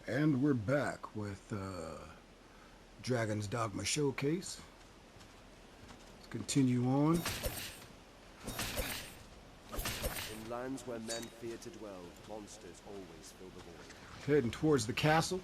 And we're back with Dragon's Dogma Showcase. Let's continue on. In lands where men fear to dwell, monsters always fill the void. Heading towards the castle.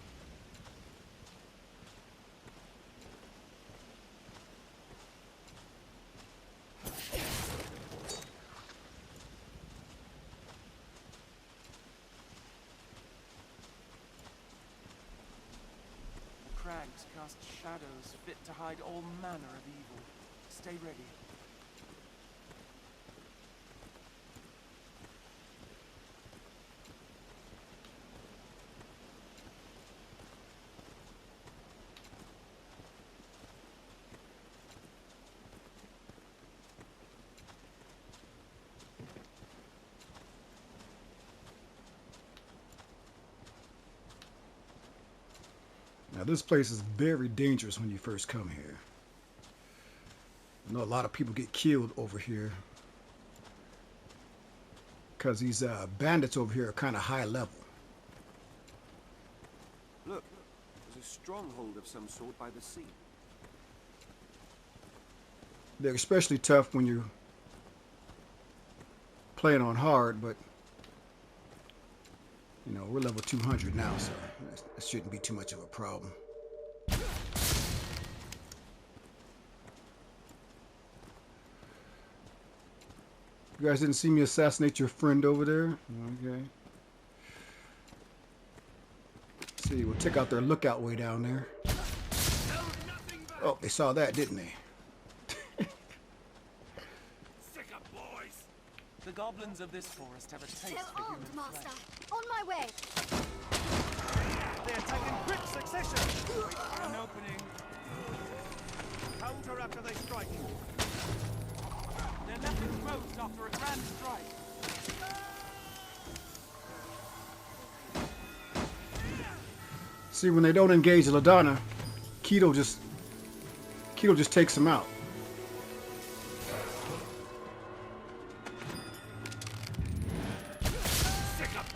Crags cast shadows fit to hide all manner of evil. Stay ready. Now this place is very dangerous when you first come here. I know a lot of people get killed over here because these bandits over here are kind of high level. Look, there's a stronghold of some sort by the sea. They're especially tough when you're playing on hard, but you know, we're level 200 now, so it shouldn't be too much of a problem. You guys didn't see me assassinate your friend over there? Okay. Let's see, we'll take out their lookout way down there. Oh, they saw that, didn't they? The goblins of this forest have a taste Still for human armed, Master. flesh. On my way. They attack in quick succession. Wait for an opening. Counter after they strike. They're left exposed after a grand strike. See, when they don't engage Ladonna, Keto just takes them out.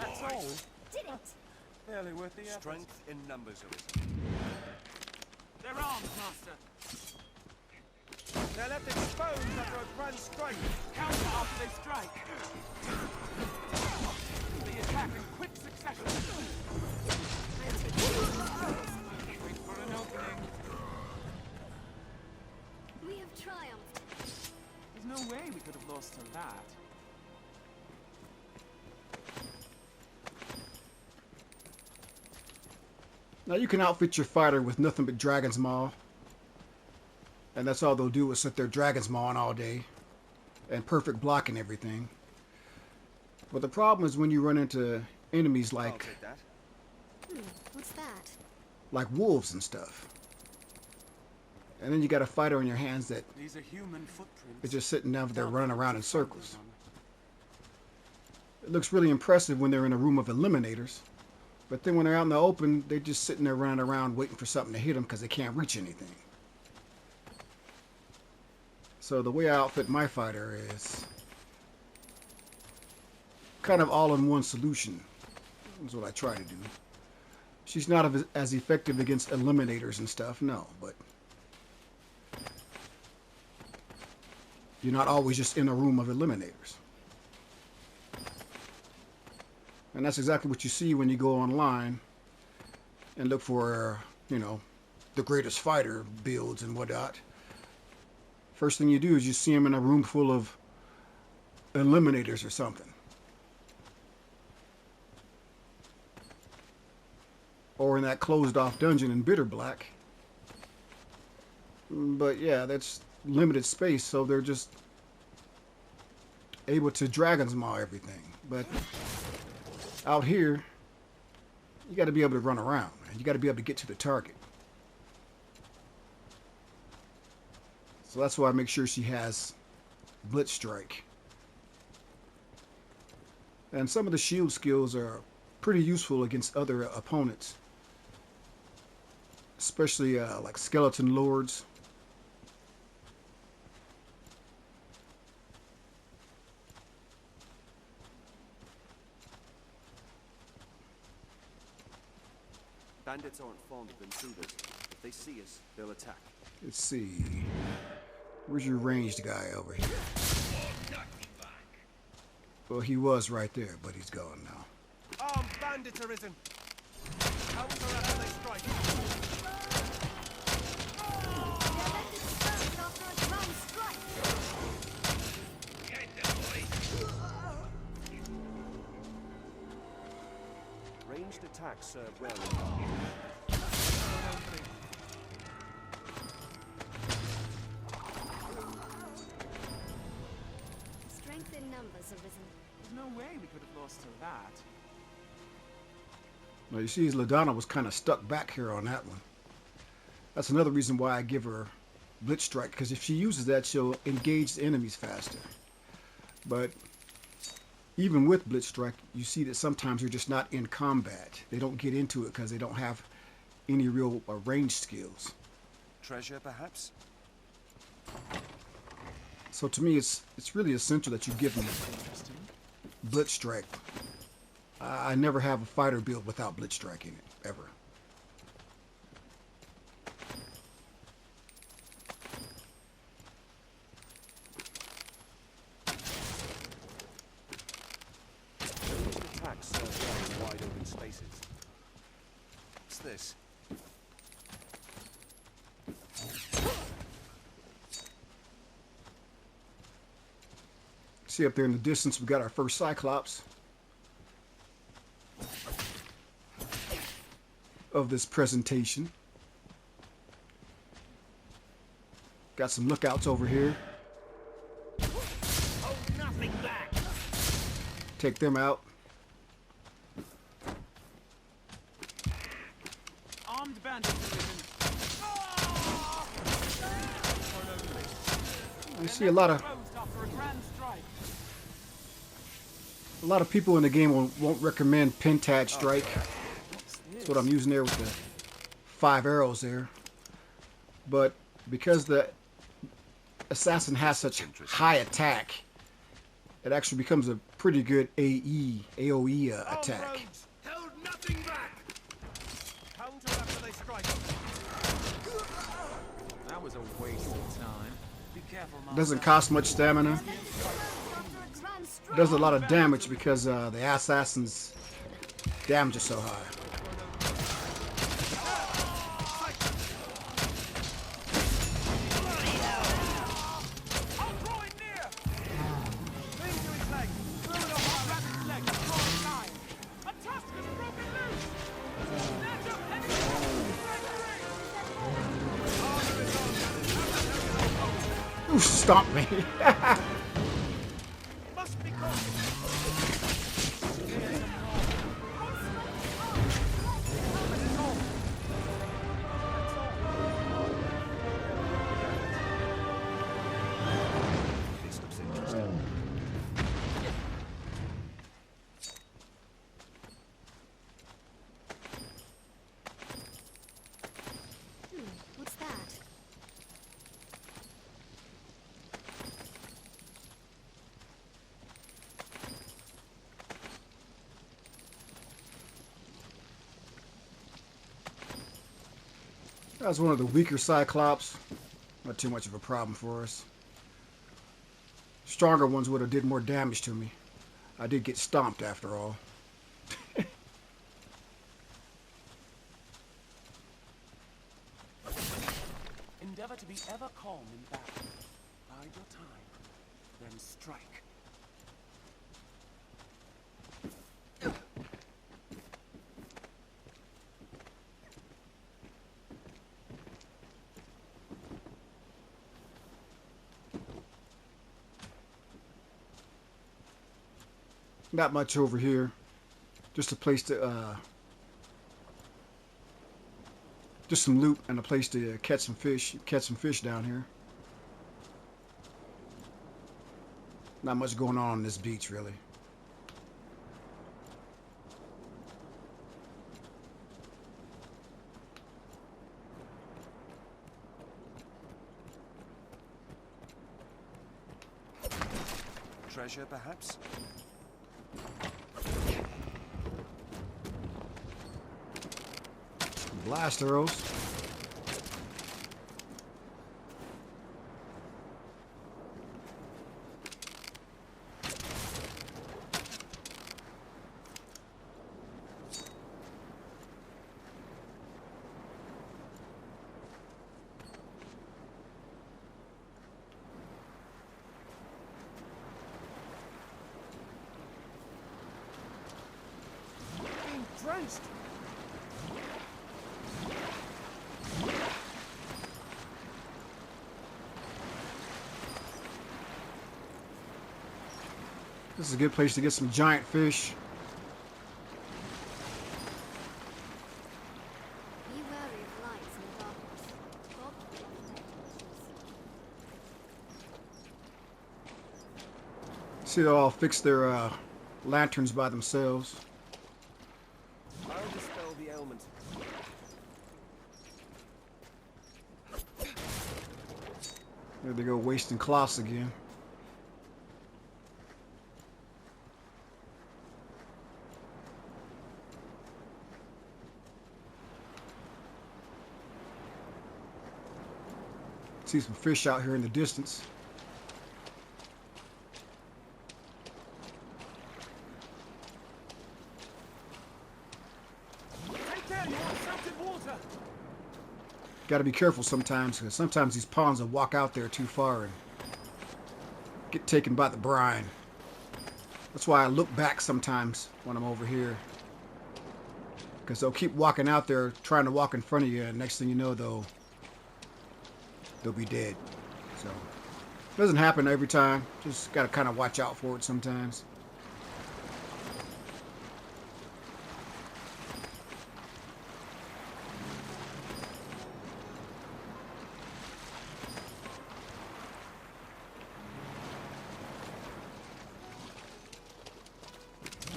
That's all. Did it. Barely worth the effort. Strength in numbers of it. They're armed, Master. They're left exposed after a grand strike. Counter after they strike. They attack in quick succession. Wait for an opening. We have triumphed. There's no way we could have lost to that. Now you can outfit your fighter with nothing but Dragon's Maw. And that's all they'll do is sit there Dragon's Mawing all day. And perfect block and everything. But the problem is when you run into enemies I'll like take that. What's that? wolves and stuff. And then you got a fighter on your hands that These are human footprints. is just sitting down there running around in circles. It looks really impressive when they're in a room of eliminators. But then when they're out in the open, they're just sitting there running around waiting for something to hit them because they can't reach anything. So the way I outfit my fighter is kind of all-in-one solution. That's what I try to do. She's not as effective against eliminators and stuff, no, but you're not always just in a room of eliminators. And that's exactly what you see when you go online and look for, you know, the greatest fighter builds and whatnot. First thing you do is you see them in a room full of eliminators or something. Or in that closed off dungeon in Bitter Black. But yeah, that's limited space, so they're just able to Dragon's Maw everything. But out here, you got to be able to run around, man. You got to be able to get to the target. So that's why I make sure she has Blitz Strike. And some of the shield skills are pretty useful against other opponents. Especially like Skeleton Lords. Bandits aren't fond of intruders. If they see us, they'll attack. Let's see. Where's your ranged guy over here? Well, he was right there, but he's gone now. Armed bandits arisen. Counter after they strike. Ranged attacks serve well. Strength in numbers arisen. There's no way we could have lost to that. Now, you see, LaDonna was kind of stuck back here on that one. That's another reason why I give her Blitz Strike, because if she uses that, she'll engage the enemies faster. But even with Blitz Strike, you see that sometimes they're just not in combat. They don't get into it because they don't have any real range skills. Treasure, perhaps? So to me, it's really essential that you give them Interesting. Blitz Strike. I never have a fighter build without Blitz Strike in it, ever. Ranged attacks serve well in wide open spaces. What's this? See up there in the distance, we got our first Cyclops of this presentation. Got some lookouts over here. Hold nothing back. Take them out. Armed bandits arisen. I see a lot of Closed after a grand strike. people in the game won't recommend Pentad Strike. That's what I'm using there with the 5 arrows there. But because the assassin has such high attack, it actually becomes a pretty good AOE attack. Roads. Held nothing back. Counter after they strike. That was a waste of time. Be careful, Master. Doesn't cost much stamina. Does a lot of damage because the assassin's damage is so high. I'll draw it near. Cling to his leg. Throw it off our rabbit's leg. Draw a line. A tusk has broken loose. Snatch up any. Ooh, stomp me. Must be cautious. This looks interesting. What's that? That was one of the weaker Cyclops. Not too much of a problem for us. Stronger ones would have did more damage to me. I did get stomped after all. Endeavor to be ever calm in battle. Bide your time. Then strike. Not much over here. Just a place to, just some loot and a place to catch some fish. Catch some fish down here. Not much going on this beach, really. Treasure, perhaps? blast arrows. Being drenched. This is a good place to get some giant fish. Be wary of lights in the darkness. Dogma often detects. See, they all fix their lanterns by themselves. I'll dispel the ailment. There they go, wasting cloths again. See some fish out here in the distance. Take care, you're on salted water. Got to be careful sometimes, because sometimes these pawns will walk out there too far and get taken by the brine. That's why I look back sometimes when I'm over here, because they'll keep walking out there trying to walk in front of you, and next thing you know, they'll be dead. So it doesn't happen every time. Just got to kind of watch out for it sometimes.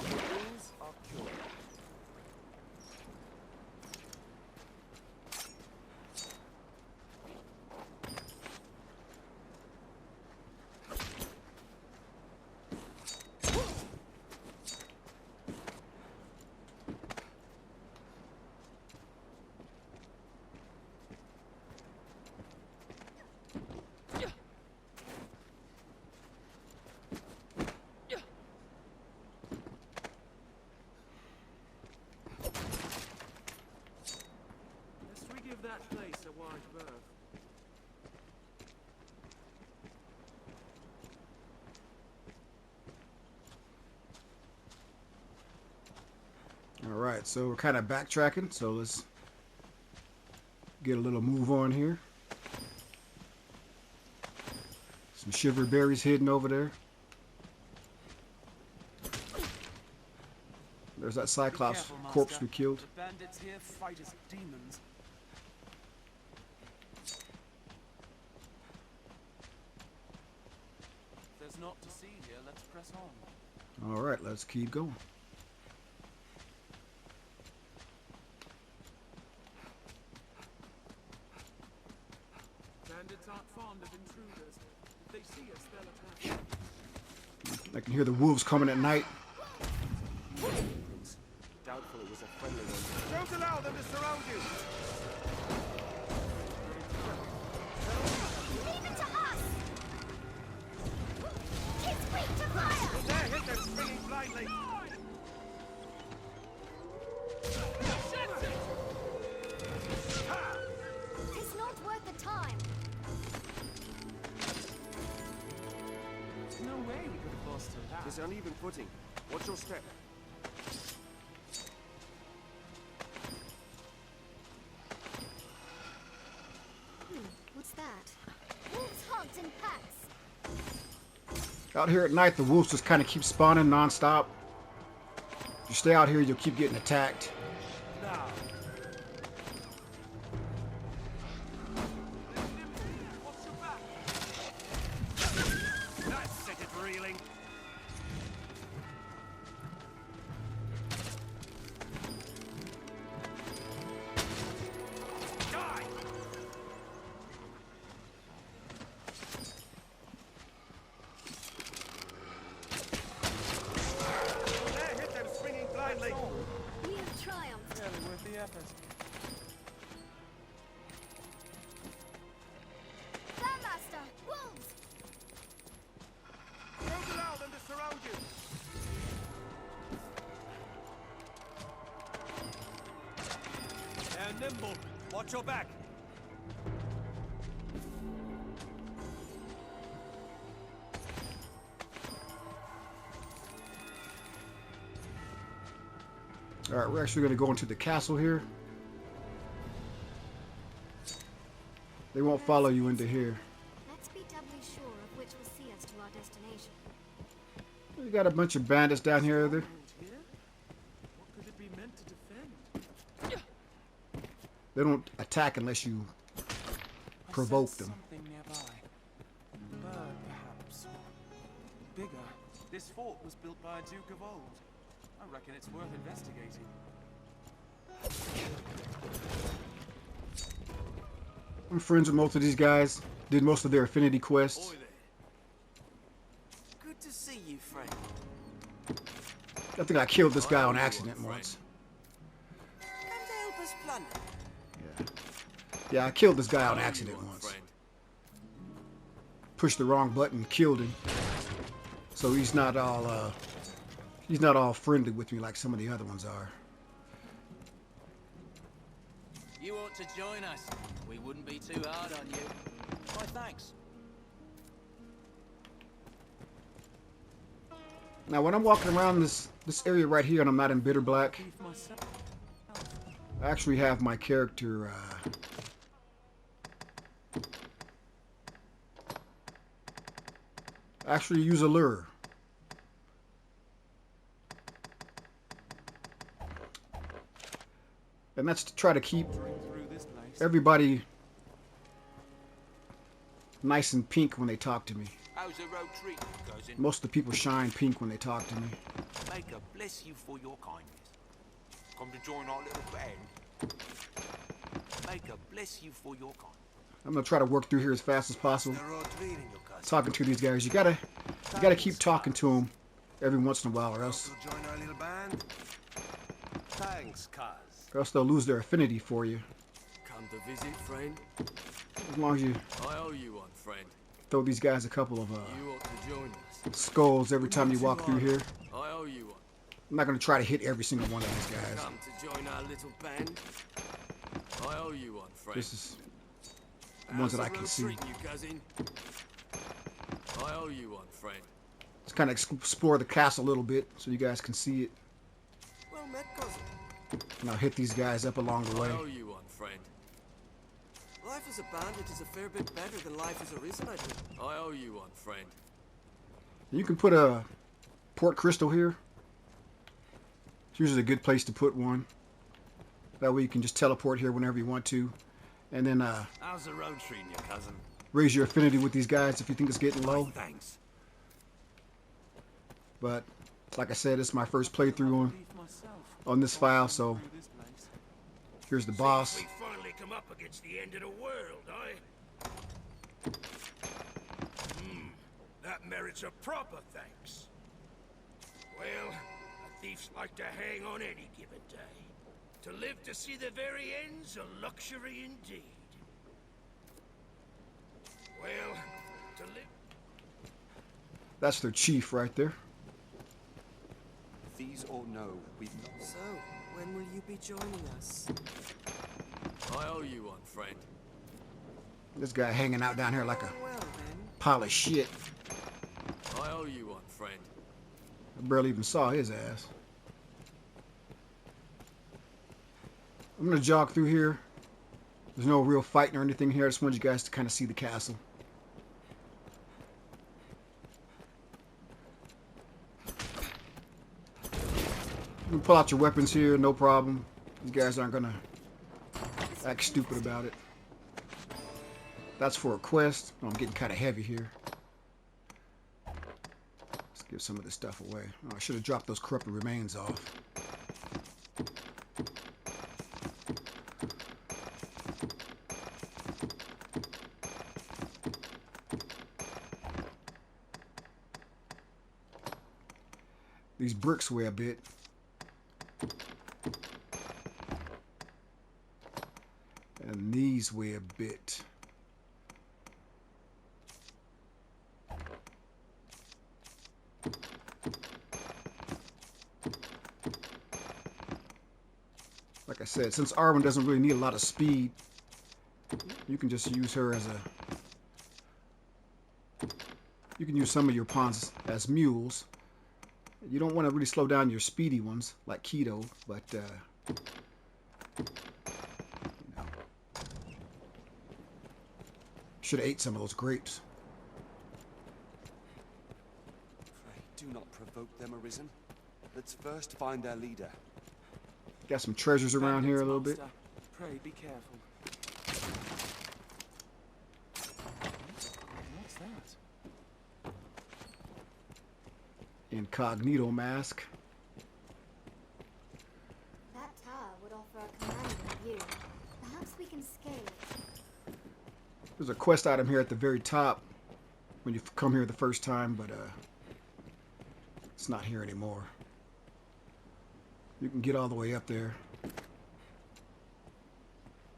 Wounds are cured. Lest we give that place a wide berth. All right, so we're kind of backtracking, so let's get a little move on here. Some shiver berries hidden over there. There's that Be Cyclops careful, corpse Master. we killed. The bandits here fight as demons. If there's not to see here, let's press on. All right, let's keep going. Bandits aren't fond of intruders. If they see us, they'll attack. I can hear the wolves coming at night. Doubtful it was a friendly one. Don't allow them to surround you. Leave it to us! It's weak to fire! There, hit them swinging blindly. It's not worth the time. There's no way we could have lost her that. This uneven footing. Watch your step. What's that? Wolves hunt in packs. Out here at night, the wolves just kind of keep spawning non-stop. If you stay out here, you'll keep getting attacked. Now. Watch your back. That's set it reeling. Die! There, hit them swinging blindly. We have triumphed. Barely worth the effort. nimble. Watch your back. Alright, we're actually going to go into the castle here. They won't follow you into here. Let's be doubly sure of which will see us to our destination. You got a bunch of bandits down here. Here? What could it be meant to defend? They don't attack unless you provoke them. Something nearby. Bird, perhaps. Bigger. This fort was built by a duke of old. I reckon it's worth investigating. I'm friends with most of these guys. Did most of their affinity quests. Boy there. Good to see you, friend. I think I killed this guy on accident once. Come to help us plunder. Yeah, I killed this guy on accident once. Pushed the wrong button, killed him. So he's not all friendly with me like some of the other ones are. You ought to join us. We wouldn't be too hard on you. Why, thanks. Now, when I'm walking around this area right here and I'm not in Bitter Black, Beef myself. I actually have my character actually use a lure. And that's to try to keep Through this place. everybody nice and pink when they talk to me. How's the road treating you, cousin? Most of the people shine pink when they talk to me. May God bless you for your kindness. Come to join our little band. May God bless you for your kindness. I'm gonna try to work through here as fast as possible. The road treating you, cousin. Talking to these guys, you gotta keep talking to them every once in a while, or else To join our little band. Thanks, cuz. they'll lose their affinity for you. Come to visit, friend? As long as you I owe you one, friend. throw these guys a couple of You ought to join us. skulls every time you walk through here. I owe you one. I'm not gonna try to hit every single one of these guys. Come to join our little band? I owe you one, friend. This is the ones that I can see. You, cousin? I owe you one, friend. Let's kind of explore the castle a little bit so you guys can see it. Well met, cousin. And I'll hit these guys up along the way. I owe you one, friend. Life as a bandit is a fair bit better than life as a risen, I think. I owe you one, friend. You can put a port crystal here. It's usually a good place to put one. That way you can just teleport here whenever you want to. And then How's the road treating you, cousin? raise your affinity with these guys if you think it's getting low. Thanks. But like I said, it's my first playthrough Beef myself. on this file, so Through this place. here's the boss. We finally come up against the end of the world, eh? That merits a proper thanks. Well, a thief's like to hang on any given day. To live to see the very end's a luxury indeed. Well, to live... That's their chief right there. These all know we've not. So, when will you be joining us? I owe you one, friend. This guy hanging out down here like a Well then. pile of shit. I owe you one, friend. I barely even saw his ass. I'm gonna jog through here. There's no real fighting or anything here. I just want you guys to kind of see the castle. You can pull out your weapons here, no problem. These guys aren't gonna act stupid about it. That's for a quest. Oh, I'm getting kind of heavy here. Let's give some of this stuff away. Oh, I should have dropped those corrupted remains off. These bricks weigh a bit. And these weigh a bit. Like I said, since Arwen doesn't really need a lot of speed, you can just use her as a... You can use some of your pawns as mules. You don't want to really slow down your speedy ones, like Keto, but... Should have ate some of those grapes. Pray, do not provoke them, Arisen. Let's first find their leader. Got some treasures around here a little bit. Monster. Pray, be careful. What's that? Incognito mask. That tower would offer a commanding view. Perhaps we can scale it. There's a quest item here at the very top when you come here the first time, but it's not here anymore. You can get all the way up there. Let's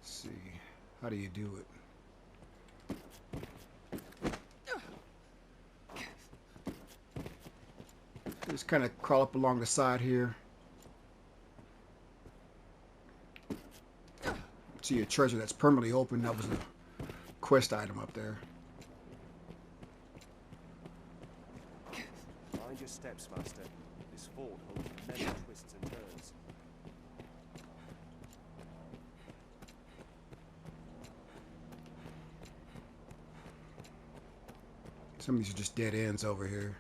see, how do you do it? Just kind of crawl up along the side here. See a treasure that's permanently open. That was a quest item up there. Mind your steps, Master. This fort holds many twists and turns. Some of these are just dead ends over here.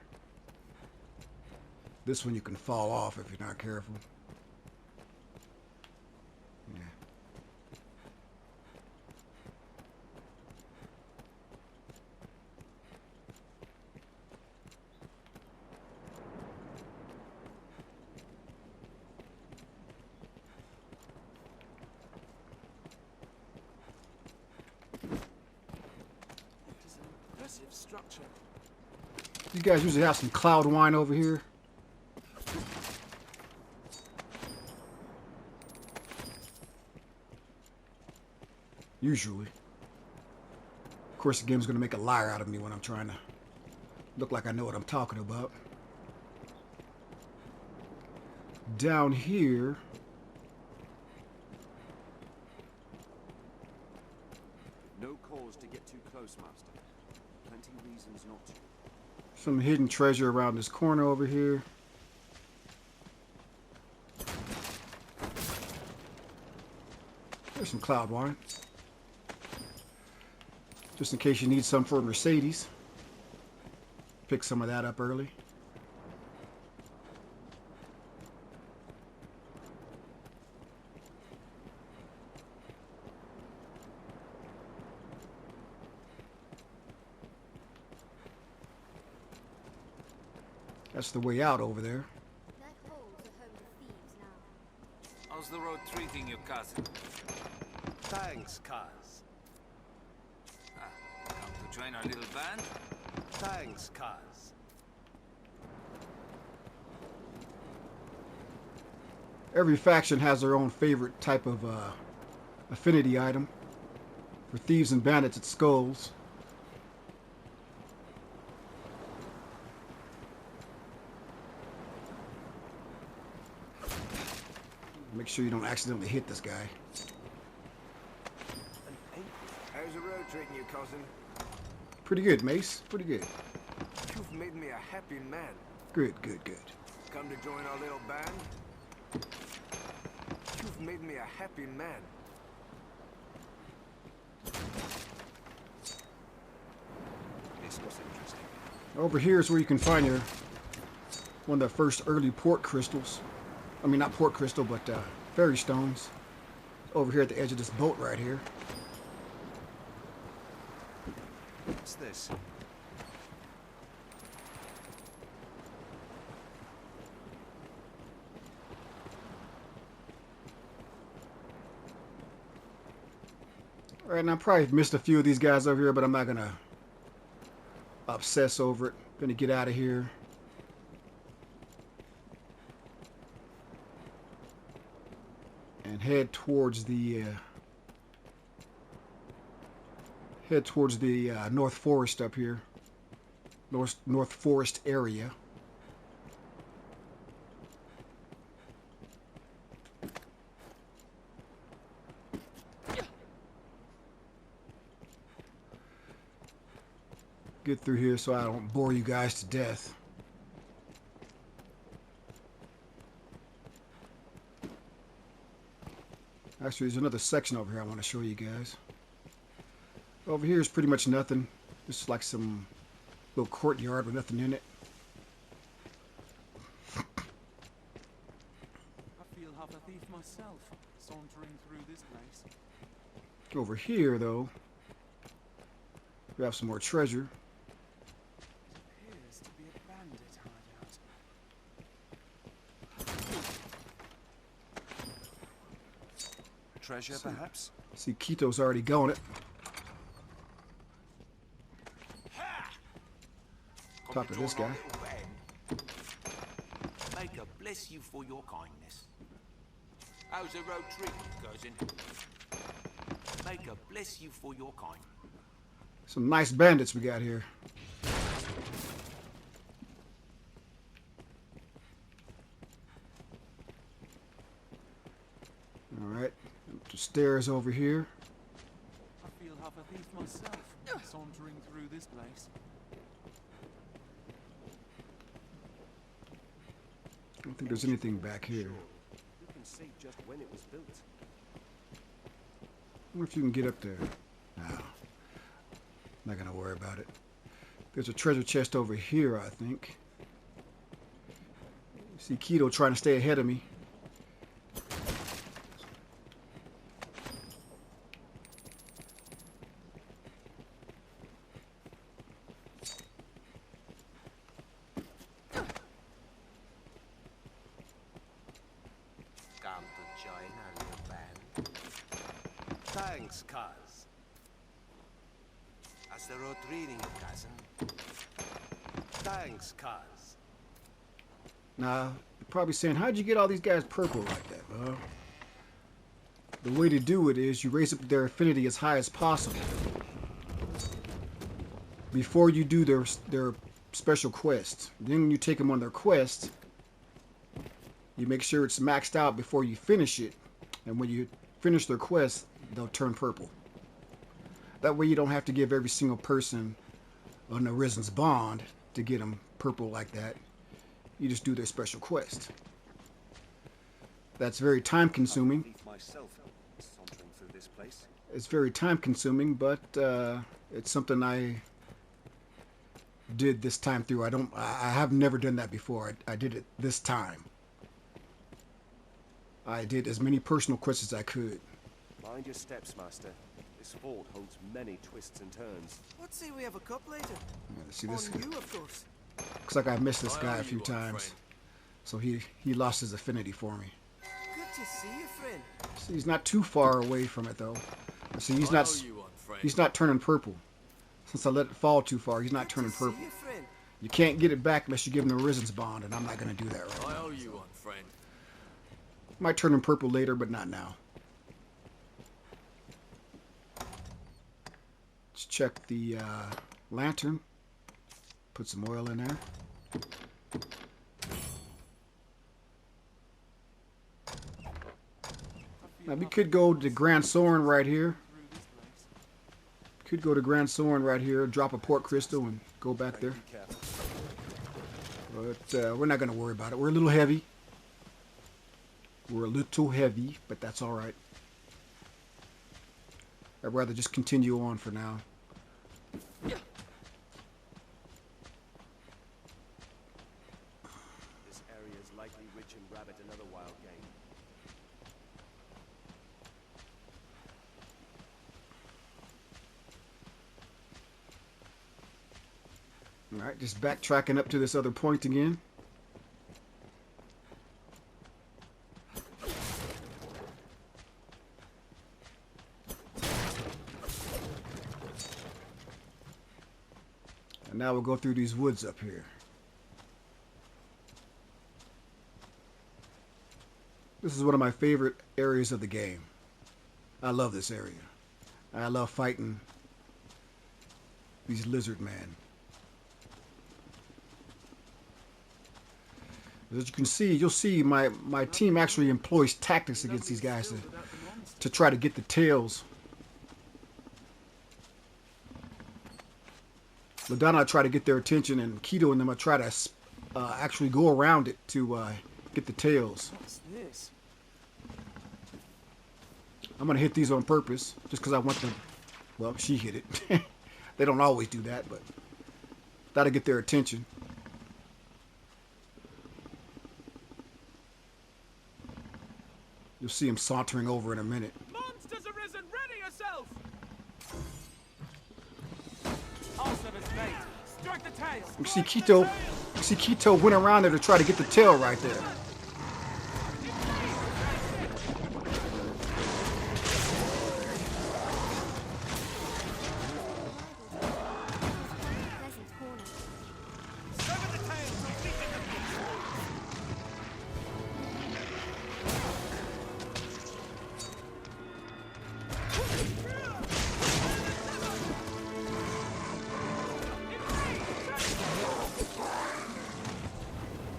This one you can fall off if you're not careful. Yeah. It is an impressive structure. You guys usually have some cloud wine over here. Usually. Of course, the game's going to make a liar out of me when I'm trying to look like I know what I'm talking about. Down here... No cause to get too close, Master. Plenty reasons not to. Some hidden treasure around this corner over here. There's some cloud wine. Just in case you need some for Mercedes. Pick some of that up early. That's the way out over there. That hole's a home to thieves now. How's the road treating you, cousin? Thanks, cuz. Come to join our little band? Thanks, cuz. Every faction has their own favorite type of affinity item. For thieves and bandits, it's skulls. Make sure you don't accidentally hit this guy. How's the road treating you, cousin? Pretty good, Mace. Pretty good. You've made me a happy man. Good, good, good. Come to join our little band? You've made me a happy man. This was interesting. Over here is where you can find your one of the first early port crystals. I mean, not port crystal, but fairy stones. Over here at the edge of this boat right here. What's this? All right, now I probably missed a few of these guys over here, but I'm not gonna obsess over it. Gonna get out of here. And head towards the North Forest up here. North Forest area. get through here so I don't bore you guys to death. Actually, there's another section over here I want to show you guys. Over here is pretty much nothing. This is like some little courtyard with nothing in it. I feel half a thief myself, sauntering through this place. Over here, though, we have some more treasure. It appears to be a bandit hideout. Treasure, perhaps? See, Kito's already going it. Talk to this guy. May God bless you for your kindness. How's the road treating you, cousin? May God bless you for your kindness. Some nice bandits we got here. Alright, the stairs over here. I feel half a thief myself, sauntering through this place. I don't think there's anything back here. You can see just when it was built. I wonder if you can get up there. No. Not gonna worry about it. There's a treasure chest over here, I think. See Kito trying to stay ahead of me. Come to join our little band. Thanks, cuz. How's the road treating you, cousin? Thanks, cuz. Now, you're probably saying, how'd you get all these guys purple like that? Well, the way to do it is you raise up their affinity as high as possible before you do their special quests. Then you take them on their quest. You make sure it's maxed out before you finish it, and when you finish their quest, they'll turn purple. That way you don't have to give every single person an Arisen's bond to get them purple like that. You just do their special quest. That's very time consuming. Thief myself, sauntering through this place. It's very time consuming, but it's something I did this time through. I have never done that before. I did it this time. I did as many personal quests as I could. Mind your steps, Master. This fort holds many twists and turns. Let's say we have a cup later. Yeah, see this? On you, of course. Looks like I missed this guy a few times, so he lost his affinity for me. Good to see you, friend. See, he's not too far away from it though. See, he's not turning purple. Since I let it fall too far, he's not turning Good to purple. see you, friend. You can't get it back unless you give him the Arisen's bond, and I'm not going to do that right now. I owe you one, friend. Might turn him purple later, but not now. Let's check the lantern. Put some oil in there. Now we could go to Grand Soren right here. Could go to Grand Soren right here, drop a port crystal, and go back there. But we're not going to worry about it. We're a little heavy. We're a little heavy, but that's all right. I'd rather just continue on for now. This area is likely rich in rabbit and other wild game. Alright, just backtracking up to this other point again. And now we'll go through these woods up here. This is one of my favorite areas of the game. I love this area. I love fighting these lizard men. As you can see, you'll see my team actually employs tactics against these guys to try to get the tails. Ladonna try to get their attention, and Keto and them will try to actually go around it to get the tails. What's this? I'm gonna hit these on purpose just because I want them. Well, she hit it. They don't always do that, but that'll get their attention. You'll see him sauntering over in a minute. Monsters arisen! Ready yourself! Also his mate. Strike the tail! You see Keto went around there to try to get the tail right there. Pleasant corner. Sever the tail so we can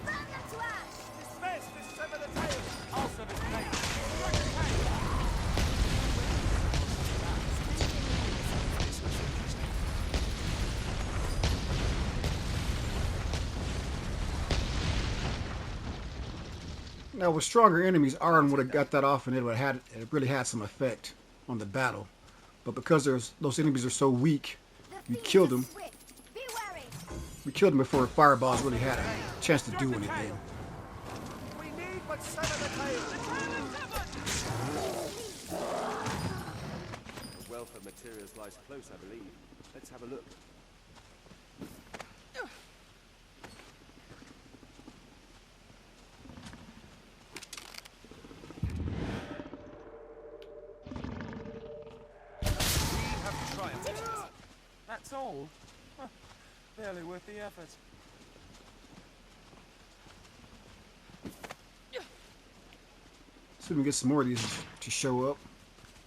Burn them to ash! dismiss this sever the tail! Also his mate. Strike the tail! Now, with stronger enemies, Aaron would have got that off, and it really had some effect on the battle. But because those enemies are so weak, we killed them. Swift. Be wary! We killed them before fireballs really had a chance to do anything. We need but sever the tail! The tail is severed! The wealth of materials lies close, I believe. Let's have a look. That's all? Huh, barely worth the effort. See if we can get some more of these to show up.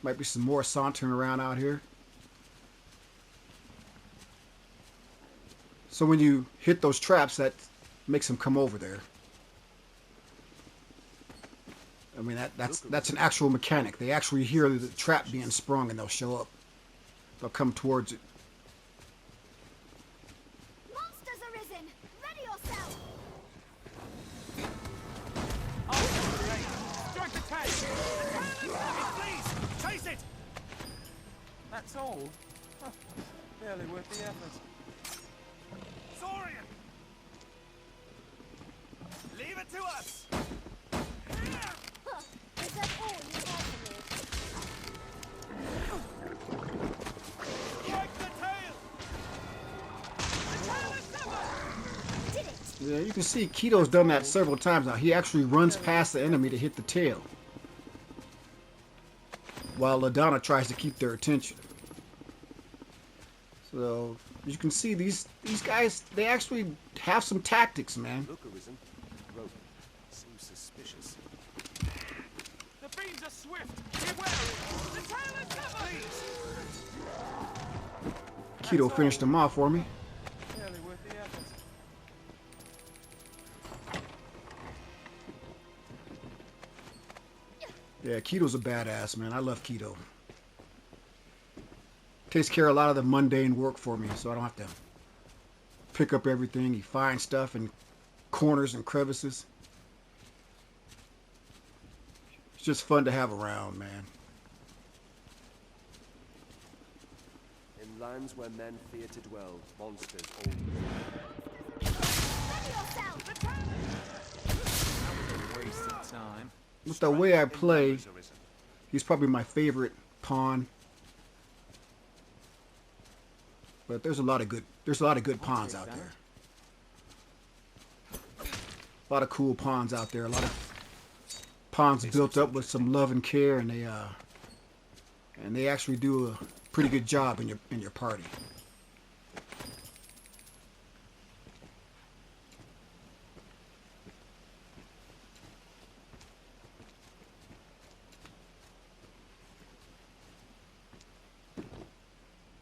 Might be some more sauntering around out here. So when you hit those traps, that makes them come over there. I mean, that's an actual mechanic. They actually hear the trap being sprung and they'll show up. They'll come towards it. Monsters arisen! Ready yourself! Strike the tail! Please, chase it! That's all? Huh, barely worth the effort. Saurian! Leave it to us! Huh. Is that all you have for me? Strike the tail! The tail is severed! Did it! Yeah, you can see Keto's done that several times now. He actually runs past the enemy to hit the tail, while LaDonna tries to keep their attention. So as you can see, these guys, they actually have some tactics, man. Look, arisen. Rope. Seems suspicious. The fiends are swift! Be wary! The tail is severed! Keto finished him off for me. Barely worth the effort. Yeah, Keto's a badass, man. I love Keto. Takes care of a lot of the mundane work for me, so I don't have to pick up everything. He finds stuff in corners and crevices. It's just fun to have around, man. In lands where men fear to dwell, monsters always. Ready yourself! Waste of time. With the way I play, he's probably my favorite pawn. But there's a lot of good pawns out there. A lot of cool pawns out there. A lot of pawns built up with some love and care, and they actually do a pretty good job in your party.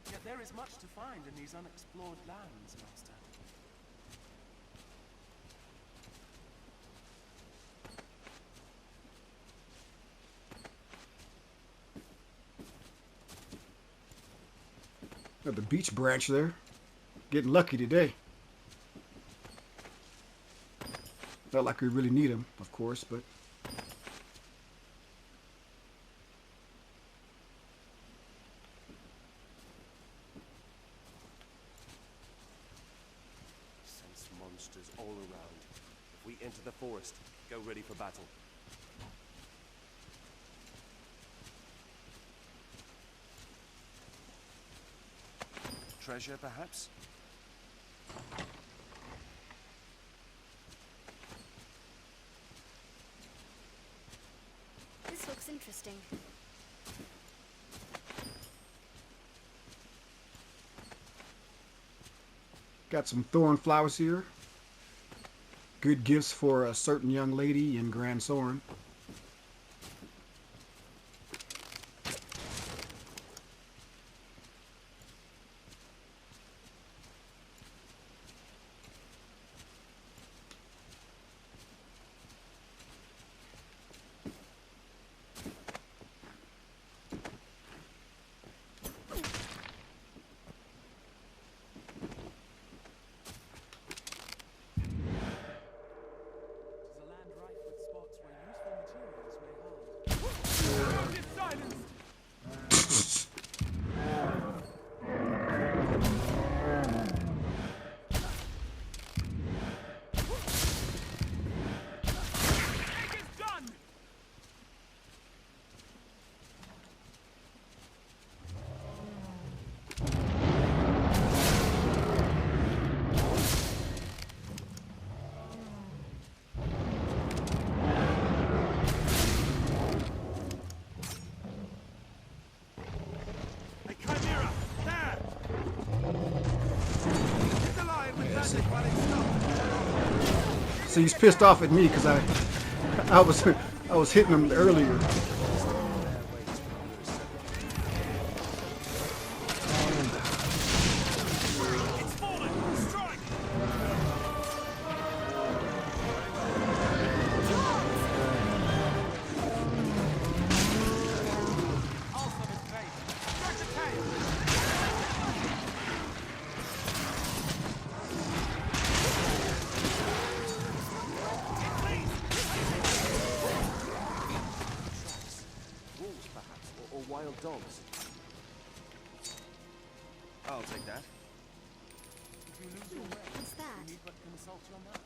Yet there is much to find in these unexplored lands, Master. Got the beach branch there. Getting lucky today. Not like we really need them, of course, but Sense monsters all around. If we enter the forest, go ready for battle. Treasure, perhaps? This looks interesting. got some thorn flowers here. Good gifts for a certain young lady in Grand Soren. So he's pissed off at me because I was hitting him earlier. Wild dogs. I'll take that. If you lose your way, What's that? you need but consult your map.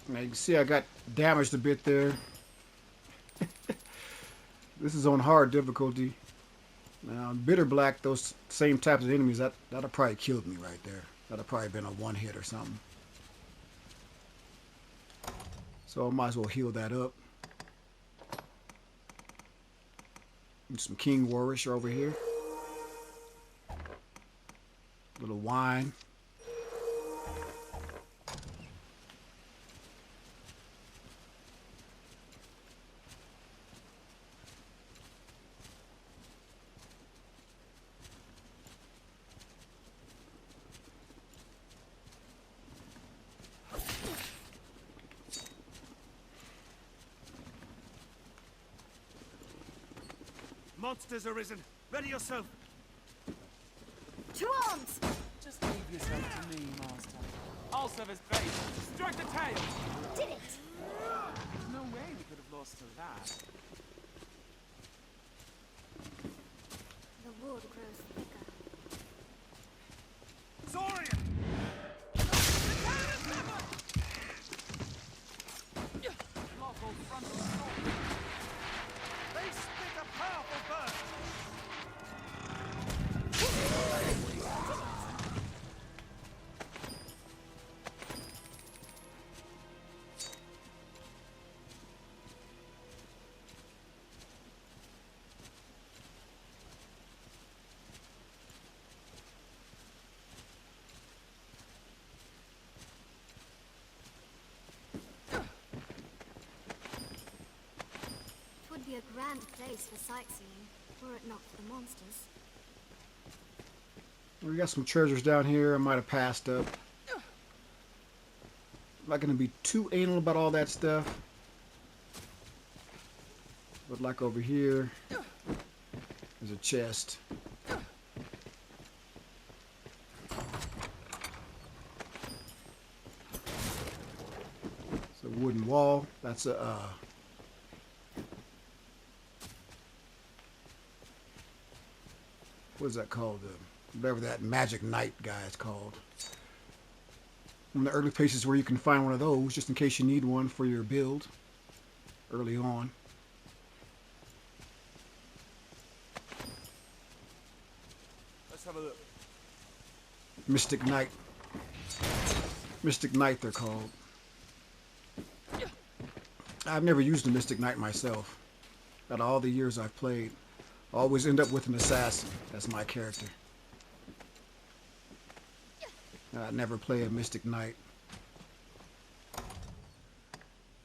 Now you can see I got damaged a bit there. This is on hard difficulty. Now, bitter black, those same types of enemies, that'd have probably killed me right there. That'd have probably been a one hit or something. So I might as well heal that up. And some King Warish over here. Little wine. Monsters arisen. Ready yourself. To arms! Just leave yourself to me, Master. I'll serve as bait. Strike the tail! Did it! There's no way we could have lost to that. The wood grows thicker. Saurian! Local frontal assault. They spit a powerful burst! It would be a grand place for sightseeing, were it not for the monsters. We got some treasures down here I might have passed up. I'm not going to be too anal about all that stuff. But like over here, there's a chest. It's a wooden wall. That's a what is that called? Whatever that magic knight guy is called. One of the early places where you can find one of those, just in case you need one for your build early on. Let's have a look. Mystic Knight. Mystic Knight, they're called. I've never used a Mystic Knight myself. Out of all the years I've played, I always end up with an assassin. That's my character. I never play a Mystic Knight.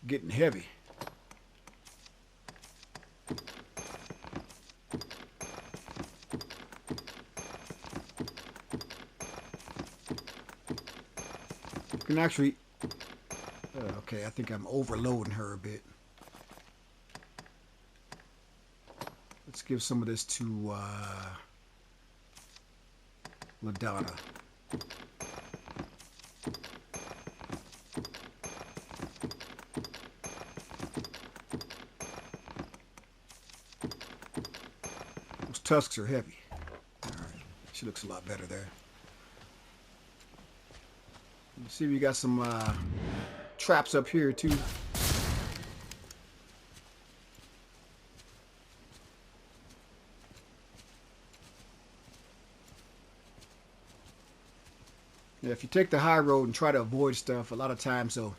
Getting heavy. You can actually... okay, I think I'm overloading her a bit. Let's give some of this to LaDonna. Those tusks are heavy. Alright, she looks a lot better there. Let's see if we got some traps up here too. Yeah, if you take the high road and try to avoid stuff, a lot of times though,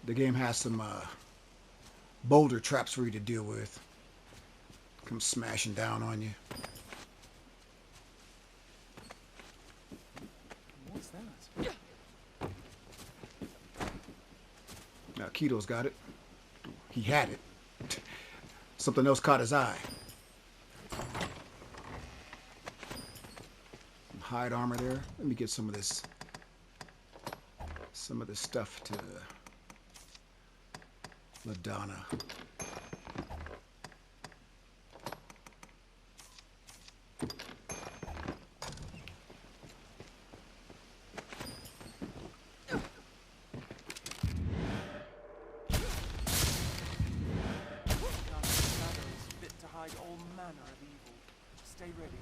the game has some boulder traps for you to deal with. Come smashing down on you. What's that? Now Keto's got it. He had it. Something else caught his eye. Some hide armor there. Let me get some of this stuff to LaDonna. All manner of evil. Stay ready.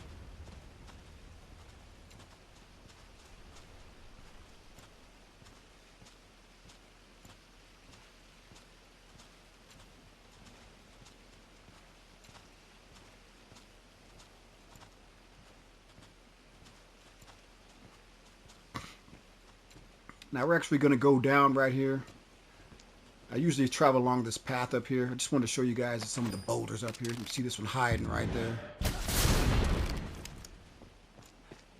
Now we're actually going to go down right here. I usually travel along this path up here. I just wanted to show you guys some of the boulders up here. You can see this one hiding right there.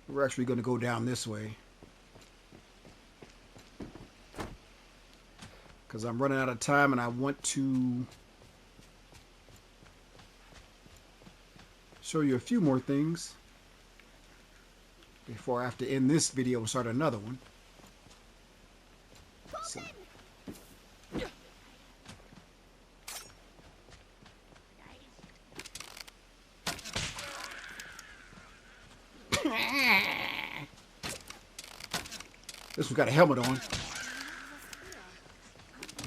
We're actually going to go down this way, because I'm running out of time and I want to show you a few more things before I have to end this video and start another one. So, this one's got a helmet on.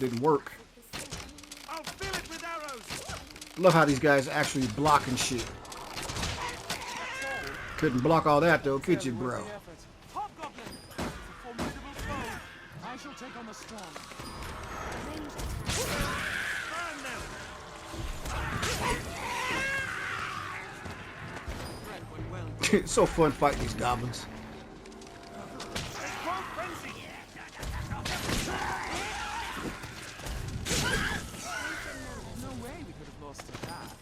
Didn't work. I'll fill it with arrows. Love how these guys actually blocking shit. Couldn't block all that though, could you, bro? Hobgoblin! It's a formidable foe. I shall take on the strong. Burn them. Threat went well. It's so fun fighting these goblins. No way we could have lost to that.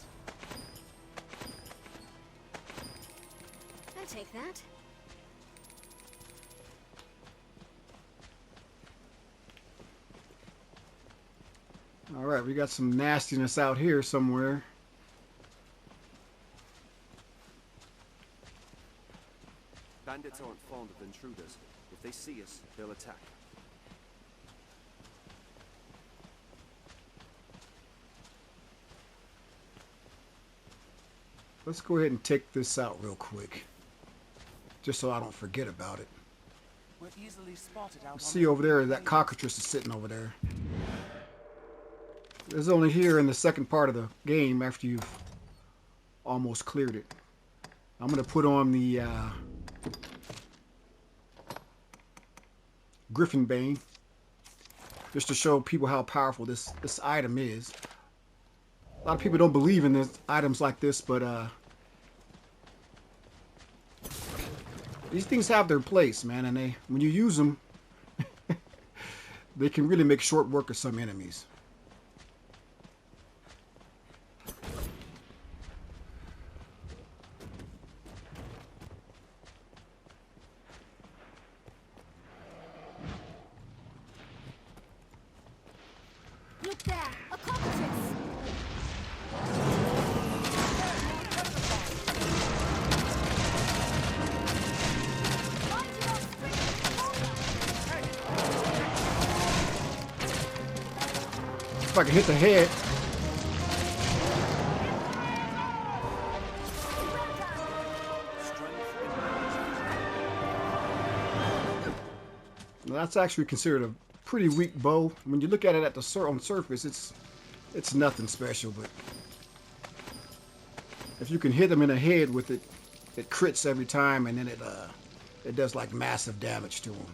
I'll take that. Alright, we got some nastiness out here somewhere. Bandits aren't fond of intruders. If they see us, they'll attack. Let's go ahead and take this out real quick, just so I don't forget about it. We're easily spotted out. See over there, that cockatrice is sitting over there. It's only here in the second part of the game after you've almost cleared it. I'm going to put on the Griffin Bane just to show people how powerful this item is. A lot of people don't believe in items like this, but these things have their place, man, and when you use them, they can really make short work of some enemies. Look there, a cockatrice. If I can hit the head. Now that's actually considered a pretty weak bow. When you look at it at the on surface, it's nothing special, but if you can hit them in the head with it, it crits every time, and then it does like massive damage to them.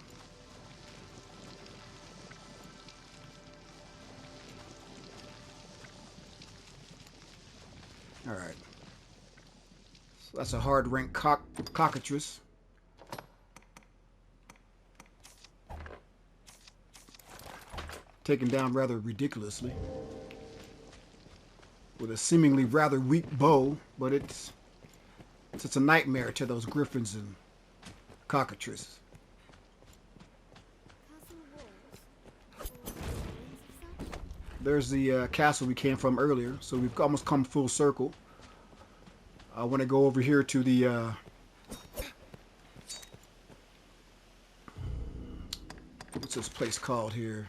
All right, so that's a hard rank cockatrice. Taken down rather ridiculously with a seemingly rather weak bow, but it's a nightmare to those griffins and cockatrices. There's the castle we came from earlier, so we've almost come full circle. I want to go over here to the what's this place called here?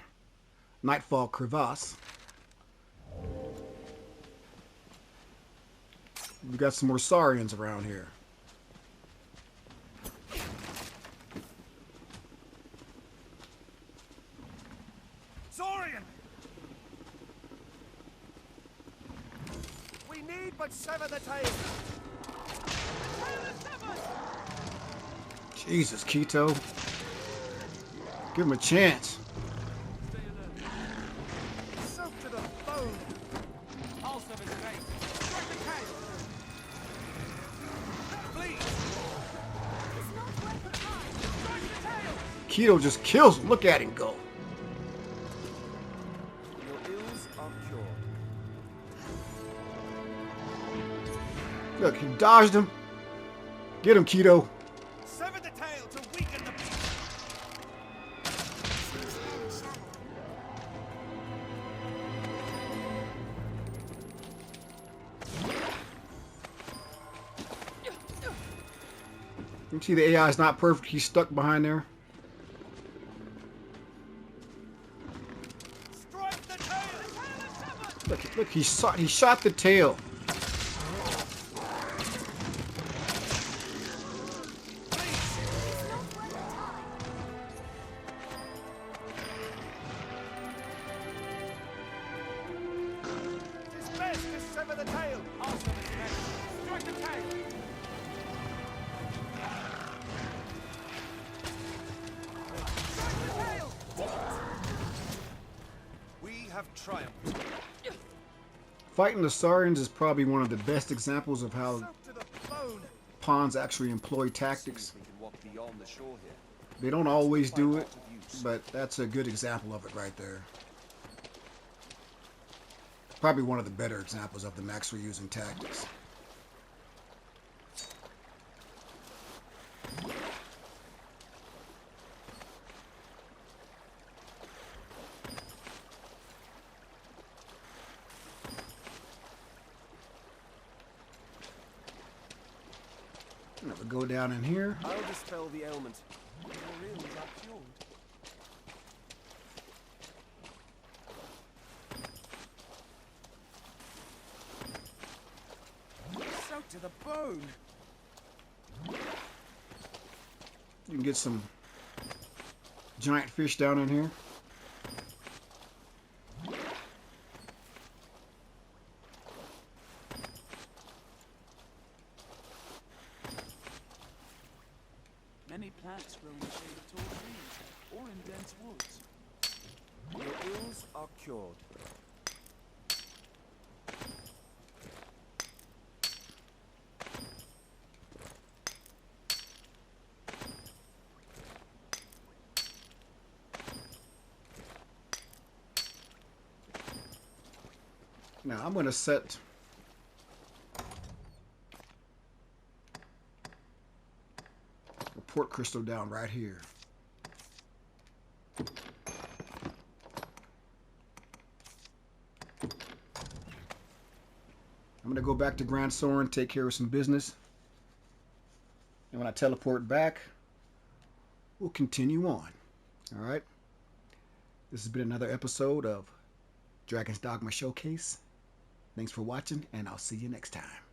Nightfall Crevasse. We've got some more Saurians around here. Saurian! We need but sever the tail. Jesus, Keto. Give him a chance. Soaked to the bone. I'll serve his face. Strike the tail. Please. It's not worth the time. Strike the tail. Keto just kills him. Look at him go. Your ills are cured. Look, he dodged him. Get him, Keto. Sever the tail to weaken the beast. You see the AI is not perfect. He's stuck behind there. Strike the tail. Look, he shot the tail. It's best to sever the tail. I'll serve his face. Strike the tail. We have triumphed. Fighting the Saurians is probably one of the best examples of how Soaked to the bone. pawns actually employ tactics. We can walk beyond the shore here. They don't always do it, but that's a good example of it right there. Probably one of the better examples of them actually using tactics. Now we go down in here. I'll dispel the ailment. Your ills are fjord. Soaked to the bone. You can get some giant fish down in here. Many plants grow in the shade of tall trees or in dense woods. Your ills are cured. Now I'm going to set the port crystal down right here. I'm going to go back to Grand Saurian, take care of some business. And when I teleport back, we'll continue on. All right. This has been another episode of Dragon's Dogma Showcase. Thanks for watching, and I'll see you next time.